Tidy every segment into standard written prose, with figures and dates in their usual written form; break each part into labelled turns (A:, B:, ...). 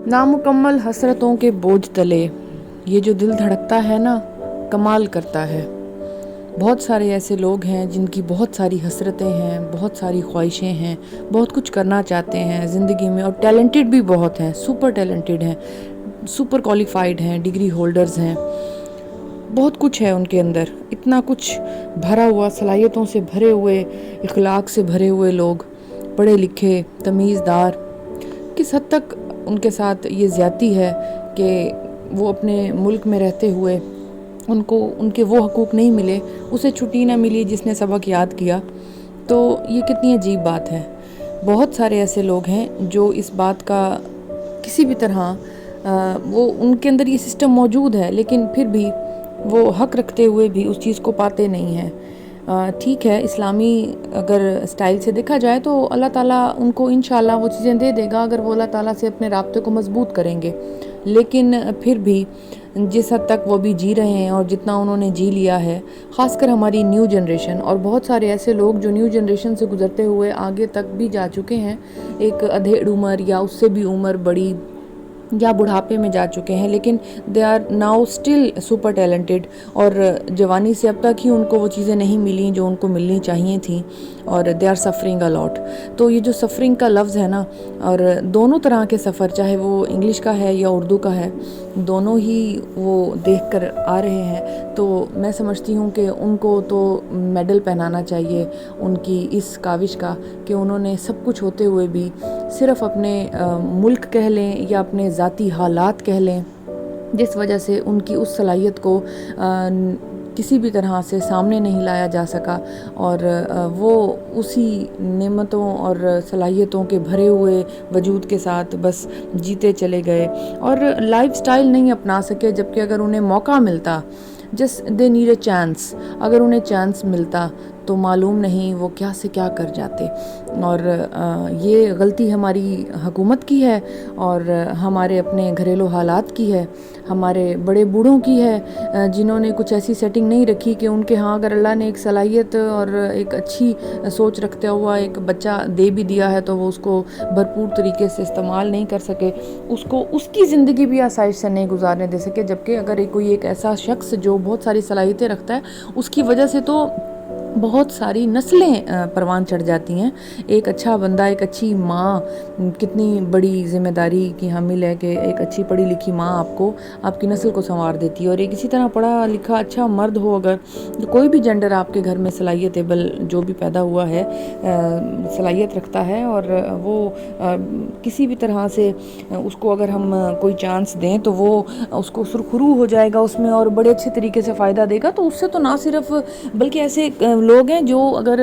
A: नामुकम्मल हसरतों के बोझ तले ये जो दिल धड़कता है ना, कमाल करता है। बहुत सारे ऐसे लोग हैं जिनकी बहुत सारी हसरतें हैं, बहुत सारी ख्वाहिशें हैं, बहुत कुछ करना चाहते हैं ज़िंदगी में, और टैलेंटेड भी बहुत हैं, सुपर टैलेंटेड हैं, सुपर क्वालिफाइड हैं, डिग्री होल्डर्स हैं, बहुत कुछ है उनके अंदर, इतना कुछ भरा हुआ, सलाहियतों से भरे हुए, इखलाक से भरे हुए लोग, पढ़े लिखे, तमीज़दार। किस हद तक उनके साथ ये ज़्यादती है कि वो अपने मुल्क में रहते हुए उनको उनके वो हकूक़ नहीं मिले, उसे छुट्टी ना मिली जिसने सबक याद किया। तो ये कितनी अजीब बात है। बहुत सारे ऐसे लोग हैं जो इस बात का किसी भी तरह वो उनके अंदर ये सिस्टम मौजूद है, लेकिन फिर भी वो हक रखते हुए भी उस चीज़ को पाते नहीं हैं। ठीक है, इस्लामी अगर स्टाइल से देखा जाए तो अल्लाह ताला उनको इंशाल्लाह वो चीज़ें दे देगा अगर वो अल्लाह ताला से अपने राब्ते को मज़बूत करेंगे। लेकिन फिर भी जिस हद तक वो भी जी रहे हैं और जितना उन्होंने जी लिया है, ख़ासकर हमारी न्यू जनरेशन और बहुत सारे ऐसे लोग जो न्यू जनरेशन से गुज़रते हुए आगे तक भी जा चुके हैं, एक अधेड़ उम्र या उससे भी उम्र बड़ी या बुढ़ापे में जा चुके हैं, लेकिन they are now still super talented, और जवानी से अब तक ही उनको वो चीज़ें नहीं मिली जो उनको मिलनी चाहिए थी, और they are suffering a lot. तो ये जो सफ़रिंग का लफ्ज़ है ना, और दोनों तरह के सफ़र, चाहे वो इंग्लिश का है या उर्दू का है, दोनों ही वो देख कर आ रहे हैं। तो मैं समझती हूँ कि उनको तो मेडल पहनाना चाहिए उनकी इस काविश का कि उन्होंने सब कुछ होते हुए भी सिर्फ़ अपने मुल्क कह लें या अपने ज़ाती हालात कह लें, जिस वजह से उनकी उस सलाहियत को किसी भी तरह से सामने नहीं लाया जा सका, और वो उसी नेमतों और सलाहियतों के भरे हुए वजूद के साथ बस जीते चले गए और लाइफस्टाइल नहीं अपना सके। जबकि अगर उन्हें मौका मिलता, just they need a chance, अगर उन्हें चांस मिलता तो मालूम नहीं वो क्या से क्या कर जाते। और ये गलती हमारी हुकूमत की है और हमारे अपने घरेलू हालात की है, हमारे बड़े बूढ़ों की है, जिन्होंने कुछ ऐसी सेटिंग नहीं रखी कि उनके यहाँ अगर अल्लाह ने एक सलाहियत और एक अच्छी सोच रखते हुआ एक बच्चा दे भी दिया है तो वो उसको भरपूर तरीके से इस्तेमाल नहीं कर सके, उसको उसकी ज़िंदगी भी आसाइश से नहीं गुजारने दे सके। जबकि अगर कोई एक ऐसा शख्स जो बहुत सारी सलाहियतें रखता है, उसकी वजह से तो बहुत सारी नस्लें परवान चढ़ जाती हैं। एक अच्छा बंदा, एक अच्छी माँ, कितनी बड़ी ज़िम्मेदारी की हामिल है कि एक अच्छी पढ़ी लिखी माँ आपको आपकी नस्ल को संवार देती है। और एक इसी तरह पढ़ा लिखा अच्छा मर्द हो, अगर कोई भी जेंडर आपके घर में सलाहियतेबल जो भी पैदा हुआ है, सलाहियत रखता है, और वो किसी भी तरह से उसको अगर हम कोई चांस दें तो वो उसको सुरखरू हो जाएगा उसमें और बड़े अच्छे तरीके से फ़ायदा देगा। तो उससे तो ना सिर्फ बल्कि ऐसे लोग हैं जो अगर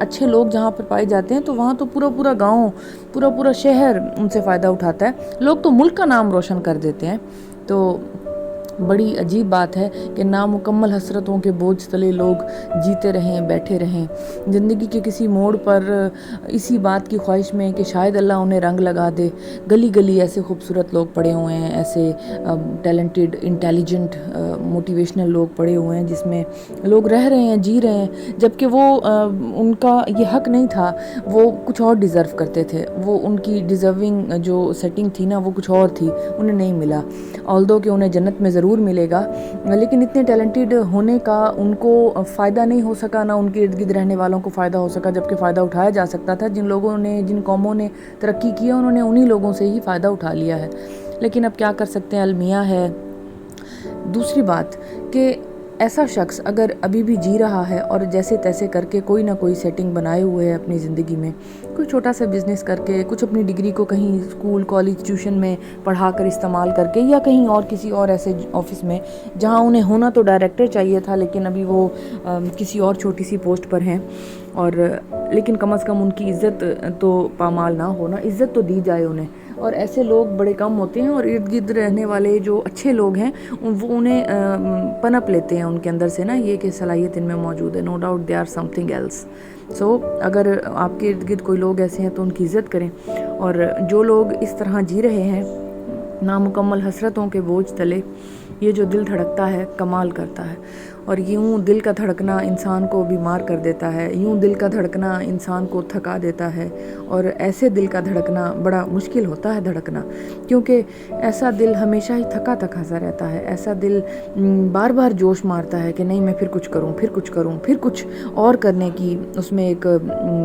A: अच्छे लोग जहाँ पर पाए जाते हैं तो वहाँ तो पूरा पूरा गांव, पूरा पूरा शहर उनसे फ़ायदा उठाता है। लोग तो मुल्क का नाम रोशन कर देते हैं। तो बड़ी अजीब बात है कि नामुकम्मल हसरतों के बोझ तले लोग जीते रहें, बैठे रहें ज़िंदगी के किसी मोड़ पर, इसी बात की ख्वाहिश में कि शायद अल्लाह उन्हें रंग लगा दे। गली गली ऐसे खूबसूरत लोग पड़े हुए हैं, ऐसे टैलेंटेड, इंटेलिजेंट, मोटिवेशनल लोग पड़े हुए हैं जिसमें लोग रह रहे हैं, जी रहे हैं, जबकि वो उनका ये हक नहीं था, वो कुछ और डिज़र्व करते थे। वो उनकी डिज़र्विंग जो सेटिंग थी ना, वो कुछ और थी, उन्हें नहीं मिला। ऑल्दो कि उन्हें जन्नत में ज़रूर मिलेगा, लेकिन इतने टैलेंटेड होने का उनको फ़ायदा नहीं हो सका, ना उनके इर्द गिर्द रहने वालों को फ़ायदा हो सका। जबकि फ़ायदा उठाया जा सकता था। जिन लोगों ने, जिन कौमों ने तरक्की की है, उन्होंने उन्हीं लोगों से ही फ़ायदा उठा लिया है। लेकिन अब क्या कर सकते हैं, अलमिया है। दूसरी बात कि ऐसा शख्स अगर अभी भी जी रहा है और जैसे तैसे करके कोई ना कोई सेटिंग बनाए हुए है अपनी ज़िंदगी में, कोई छोटा सा बिज़नेस करके, कुछ अपनी डिग्री को कहीं स्कूल, कॉलेज, ट्यूशन में पढ़ा कर इस्तेमाल करके, या कहीं और किसी और ऐसे ऑफिस में जहां उन्हें होना तो डायरेक्टर चाहिए था, लेकिन अभी वो किसी और छोटी सी पोस्ट पर हैं, और लेकिन कम से कम उनकी इज़्ज़त तो पामाल ना हो ना, इज़्ज़त तो दी जाए उन्हें। और ऐसे लोग बड़े कम होते हैं, और इर्द गिर्द रहने वाले जो अच्छे लोग हैं वो उन्हें पनप लेते हैं उनके अंदर से ना, ये कि सलाहियत इनमें मौजूद है। No doubt they are something else. So अगर आपके इर्द गिर्द कोई लोग ऐसे हैं तो उनकी इज़्ज़त करें। और जो लोग इस तरह जी रहे हैं नामुकम्मल हसरतों के बोझ तले, ये जो दिल धड़कता है कमाल करता है। اور یوں دل کا دھڑکنا انسان کو بیمار کر دیتا ہے، یوں دل کا دھڑکنا انسان کو تھکا دیتا ہے، اور ایسے دل کا دھڑکنا بڑا مشکل ہوتا ہے دھڑکنا، کیونکہ ایسا دل ہمیشہ ہی تھکا تھکا سا رہتا ہے، ایسا دل بار بار جوش مارتا ہے کہ نہیں میں پھر کچھ کروں، پھر کچھ کروں، پھر کچھ اور کرنے کی اس میں ایک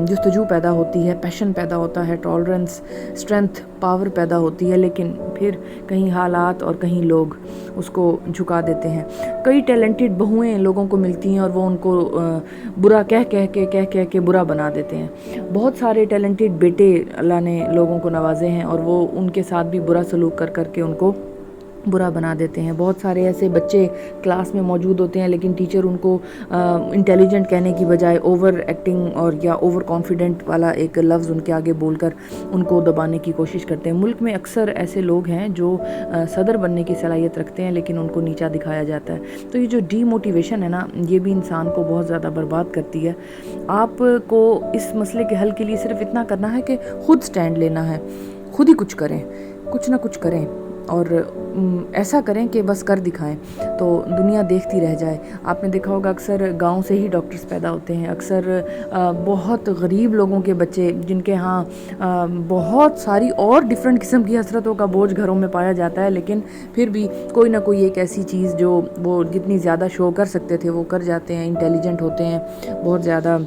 A: جستجو پیدا ہوتی ہے، پیشن پیدا ہوتا ہے، ٹالرنس، اسٹرینتھ، پاور پیدا ہوتی ہے، لیکن پھر کہیں حالات اور کہیں لوگ اس کو جھکا دیتے ہیں۔ کئی ٹیلنٹڈ بہویں لوگوں کو ملتی ہیں اور وہ ان کو برا کہہ کے برا بنا دیتے ہیں۔ بہت سارے ٹیلنٹڈ بیٹے اللہ نے لوگوں کو نوازے ہیں اور وہ ان کے ساتھ بھی برا سلوک کر کر کے ان کو برا بنا دیتے ہیں۔ بہت سارے ایسے بچے کلاس میں موجود ہوتے ہیں لیکن ٹیچر ان کو انٹیلیجنٹ کہنے کی بجائے اوور ایکٹنگ اور یا اوور کانفیڈنٹ والا ایک لفظ ان کے آگے بول کر ان کو دبانے کی کوشش کرتے ہیں۔ ملک میں اکثر ایسے لوگ ہیں جو صدر بننے کی صلاحیت رکھتے ہیں لیکن ان کو نیچا دکھایا جاتا ہے۔ تو یہ جو ڈی موٹیویشن ہے نا، یہ بھی انسان کو بہت زیادہ برباد کرتی ہے۔ آپ کو اس مسئلے کے حل کے لیے صرف اتنا کرنا ہے کہ خود سٹینڈ لینا ہے، خود ہی کچھ کریں، کچھ نہ کچھ کریں، اور ایسا کریں کہ بس کر دکھائیں تو دنیا دیکھتی رہ جائے۔ آپ نے دیکھا ہوگا اکثر گاؤں سے ہی ڈاکٹرز پیدا ہوتے ہیں، اکثر بہت غریب لوگوں کے بچے جن کے ہاں بہت ساری اور ڈیفرنٹ قسم کی حسرتوں کا بوجھ گھروں میں پایا جاتا ہے، لیکن پھر بھی کوئی نہ کوئی ایک ایسی چیز جو وہ جتنی زیادہ شو کر سکتے تھے وہ کر جاتے ہیں، انٹیلیجنٹ ہوتے ہیں، بہت زیادہ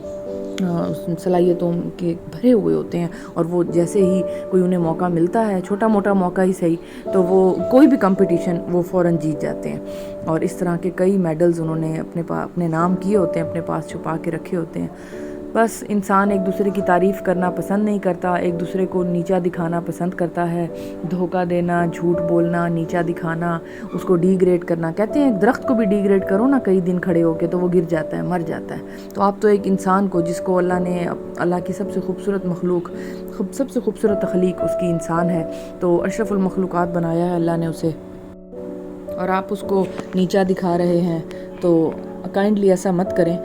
A: صلاحیتوں کے بھرے ہوئے ہوتے ہیں، اور وہ جیسے ہی کوئی انہیں موقع ملتا ہے، چھوٹا موٹا موقع ہی صحیح، تو وہ کوئی بھی کمپٹیشن وہ فوراً جیت جاتے ہیں، اور اس طرح کے کئی میڈلز انہوں نے اپنے نام کیے ہوتے ہیں، اپنے پاس چھپا کے رکھے ہوتے ہیں۔ بس انسان ایک دوسرے کی تعریف کرنا پسند نہیں کرتا، ایک دوسرے کو نیچا دکھانا پسند کرتا ہے، دھوکہ دینا، جھوٹ بولنا، نیچا دکھانا، اس کو ڈی گریڈ کرنا۔ کہتے ہیں ایک درخت کو بھی ڈی گریڈ کرو نا کئی دن کھڑے ہو کے تو وہ گر جاتا ہے، مر جاتا ہے۔ تو آپ تو ایک انسان کو، جس کو اللہ کی سب سے خوبصورت مخلوق، سب سے خوبصورت تخلیق اس کی انسان ہے، تو اشرف المخلوقات بنایا ہے اللہ نے اسے، اور آپ اس کو نیچا دکھا رہے ہیں، تو کائنڈلی ایسا مت کریں۔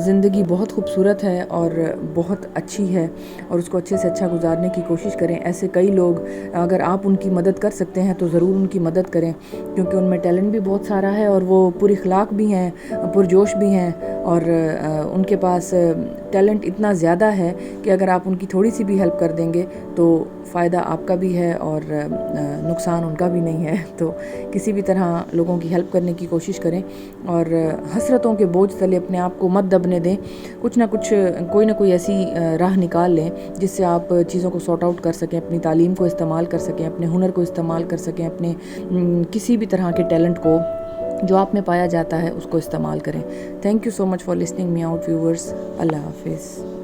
A: زندگی بہت خوبصورت ہے اور بہت اچھی ہے، اور اس کو اچھے سے اچھا گزارنے کی کوشش کریں۔ ایسے کئی لوگ، اگر آپ ان کی مدد کر سکتے ہیں تو ضرور ان کی مدد کریں، کیونکہ ان میں ٹیلنٹ بھی بہت سارا ہے اور وہ پر اخلاق بھی ہیں، پرجوش بھی ہیں، اور ان کے پاس ٹیلنٹ اتنا زیادہ ہے کہ اگر آپ ان کی تھوڑی سی بھی ہیلپ کر دیں گے تو فائدہ آپ کا بھی ہے اور نقصان ان کا بھی نہیں ہے۔ تو کسی بھی طرح لوگوں کی ہیلپ کرنے کی کوشش کریں، اور حسرتوں کے بوجھ تلے اپنے آپ کو مت دبنے دیں۔ کچھ نہ کچھ، کوئی نہ کوئی ایسی راہ نکال لیں جس سے آپ چیزوں کو سارٹ آؤٹ کر سکیں، اپنی تعلیم کو استعمال کر سکیں، اپنے ہنر کو استعمال کر سکیں، اپنے کسی بھی طرح کے ٹیلنٹ کو جو آپ میں پایا جاتا ہے اس کو استعمال کریں۔ Thank you so much for listening me out viewers. اللہ حافظ۔